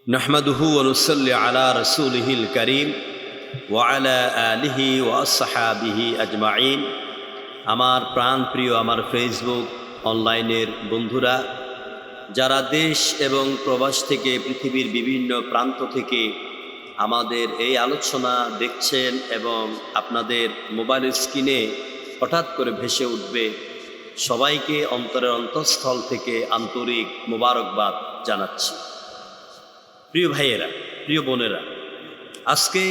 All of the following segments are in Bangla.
नहमदुहु व नुसल्ली अला रसूलिहिल करीम व अला आलिहि व अस्हाबिहि अजमाइन। আমার প্রাণ প্রিয় আমার ফেসবুক অনলাইনের বন্ধুরা, যারা দেশ এবং প্রবাস থেকে পৃথিবীর বিভিন্ন প্রান্ত থেকে আমাদের এই আলোচনা দেখছেন এবং আপনাদের মোবাইল স্ক্রিনে হঠাৎ করে ভেসে উঠবে, সবাইকে অন্তরের অন্তঃস্থল থেকে আন্তরিক মোবারকবাদ জানাচ্ছি। প্রিয় ভাইয়েরা, প্রিয় বোনেরা, আজকে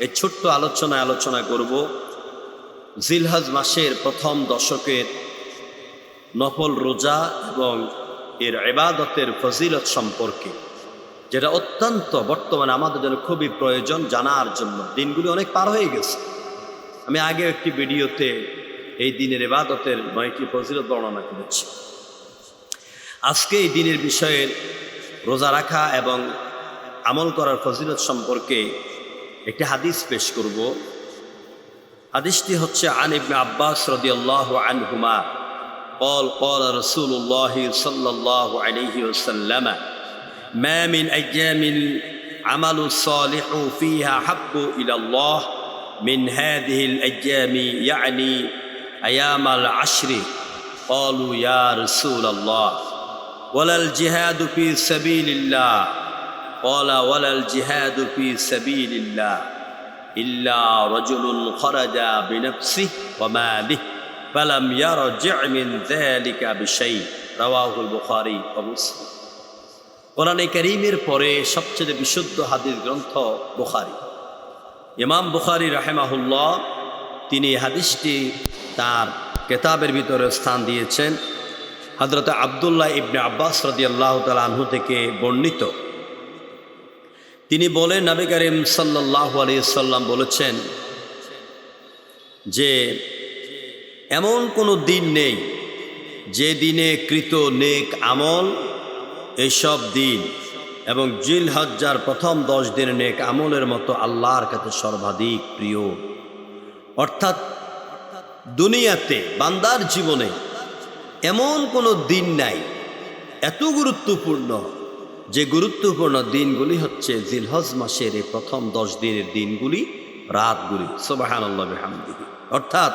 এই ছোট্ট আলোচনা করব জিলহজ মাসের প্রথম দশকের নফল রোজা এবং এর ইবাদতের ফজিলত সম্পর্কে, যেটা অত্যন্ত বর্তমানে আমাদের জন্য খুবই প্রয়োজন জানার জন্য। দিনগুলি অনেক পার হয়ে গেছে। আমি আগে একটি ভিডিওতে এই দিনের ইবাদতের 9টি ফজিলত বর্ণনা করেছি। আজকে এই দিনের বিষয়ে রোজা রাখা এবং আমল করার ফজিলত সম্পর্কে একটি হাদিস পেশ করব। হাদিসটি হচ্ছে আন ইবনে আব্বাস রাদিয়াল্লাহু আনহুমা قال قال رسول الله صلى الله عليه وسلم ما من أيام العمل الصالح فيها حب إلى الله من هذه الأيام يعني أيام العشر قالوا يا رسول الله ولا الجهاد في سبيل الله قال ولا الجهاد في سبيل الله إلا رجل خرج بنفسه وماله فلم يرجع من ذلك بشيء رواه البخاري ومسلم। কোরআনে কারীমের পরে সবচেয়ে বিশুদ্ধ হাদিস গ্রন্থ বুখারী। ইমাম বুখারী রাহিমাহুল্লাহ তিনি হাদিসটি তার কিতাবের ভিতরে স্থান দিয়েছেন। হযরত আব্দুল্লাহ ইবনে আব্বাস রাদিয়াল্লাহু তাআলা আনহু থেকে বর্ণিত। তিনি বলেন, নবী করিম সাল্লাল্লাহু আলাইহি সাল্লাম বলেছেন যে এমন কোনো দিন নেই যে দিনে কৃত নেক আমল এইসব দিন এবং জিলহজ্জার প্রথম 10 দিনের নেক আমলের মতো আল্লাহর কাছে সর্বাধিক প্রিয়। অর্থাৎ দুনিয়াতে বান্দার জীবনে এমন কোনো দিন নাই এত গুরুত্বপূর্ণ, যে গুরুত্বপূর্ণ দিনগুলি হচ্ছে জিলহজ মাসের এই প্রথম 10 দিনের দিনগুলি, রাতগুলি। সুবহানাল্লাহ বিহামদিহি। অর্থাৎ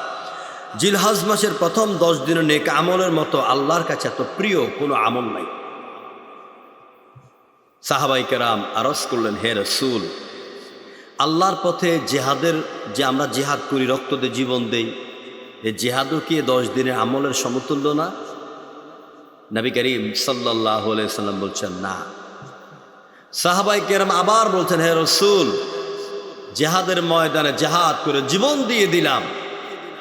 জিলহজ মাসের প্রথম 10 দিনের নেক আমলের মতো আল্লাহর কাছে এত প্রিয় কোনো আমল নাই। সাহাবায়ে কেরাম আরজ করলেন, হে রাসূল, আল্লাহর পথে জেহাদের যে আমরা জেহাদ করি, রক্ত দিয়ে জীবন দেই, এই জেহাদও কি 10 দিনের আমলের সমতুল্য না? নবী করিম সাল্লাল্লাহু আলাইহি সাল্লাম বলছেন না। সাহাবায়ে কেরাম আবার বলছেন, হে রাসূল, জেহাদের ময়দানে জেহাদ করে জীবন দিয়ে দিলাম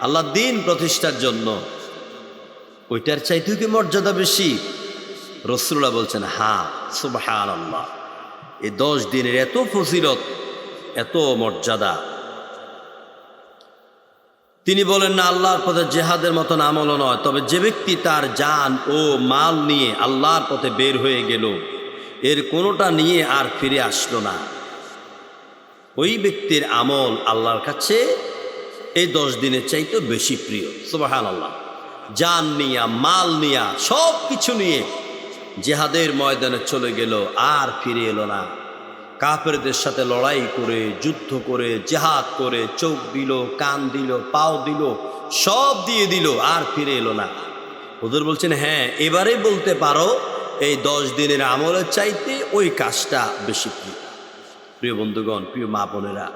আল্লাহ দিন প্রতিষ্ঠার জন্য, ওইটার চাইতেও কি মর্যাদা বেশি? রাসূলুল্লাহ বলছেন, হ্যাঁ, সুবহানাল্লাহ, এই 10 দিনের এত ফজিলত, এত মর্যাদা। তিনি বলেন না, আল্লাহর পথে জেহাদের মতন আমলও নয়, তবে যে ব্যক্তি তার জান ও মাল নিয়ে আল্লাহর পথে বের হয়ে গেল, এর কোনোটা নিয়ে আর ফিরে আসলো না, ওই ব্যক্তির আমল আল্লাহর কাছে এই 10 দিনের চাইতে বেশি প্রিয়। সুবহানাল্লাহ। জান নিয়া, মাল নিয়া, সব কিছু নিয়ে জেহাদের ময়দানে চলে গেল, আর ফিরে এলো না। কাফেরদের সাথে লড়াই করে, যুদ্ধ করে, জেহাদ করে, চোখ দিল, কান দিল, পাও দিল, সব দিয়ে দিল, আর ফিরে এলো না। হুজুর বলছেন, হ্যাঁ, এবারে বলতে পারো এই 10 দিনের আমলের চাইতে ওই কাজটা বেশি প্রিয়। প্রিয় বন্ধুগণ, প্রিয় মা বোনেরা,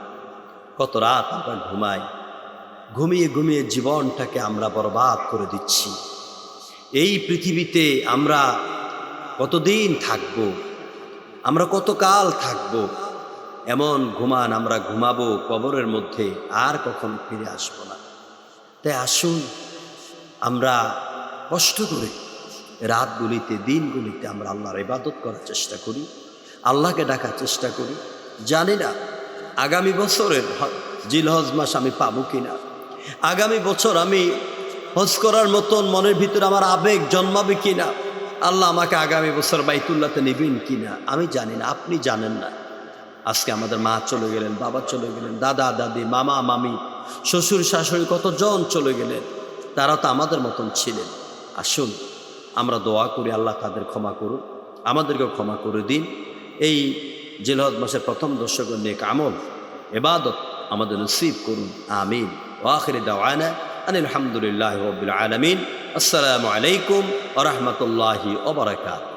কত রাত আমরা ঘুমাই, ঘুমিয়ে ঘুমিয়ে জীবনটাকে আমরা বরবাদ করে দিচ্ছি। এই পৃথিবীতে আমরা কতদিন থাকব, আমরা কতকাল থাকব, এমন ঘুমান আমরা ঘুমাবো কবরের মধ্যে, আর কখন ফিরে আসবো না। তাই আসুন আমরা কষ্ট করে রাতগুলিতে, দিনগুলিতে আমরা আল্লাহর ইবাদত করার চেষ্টা করি, আল্লাহকে ডাকার চেষ্টা করি। জানি না আগামী বছরের জিলহজ মাস আমি পাবো কিনা, আগামী বছর আমি হজ করার মতন মনের ভিতরে আমার আবেগ জন্মাবে কিনা, আল্লাহ আমাকে আগামী বছর বাইতুল্লাহতে নেবেন কিনা আমি জানি না, আপনি জানেন না। আজকে আমাদের মা চলে গেলেন, বাবা চলে গেলেন, দাদা দাদি, মামা মামি, শ্বশুর শাশুড়ি, কতজন চলে গেলেন, তারা তো আমাদের মতন ছিলেন। আসুন আমরা দোয়া করি, আল্লাহ তাদের ক্ষমা করুন, আমাদেরকেও ক্ষমা করে দিন। এই জিলহজ মাসের প্রথম দর্শকের নেক আমল ইবাদত আমাদের নসিব করুন, আমিন। ওয়া আখির দাওয়ানা আনিল হামদুলিল্লাহি রাব্বিল আলামিন। আসসালামু আলাইকুম ওয়া রাহমাতুল্লাহি ওয়া বারাকাতুহু।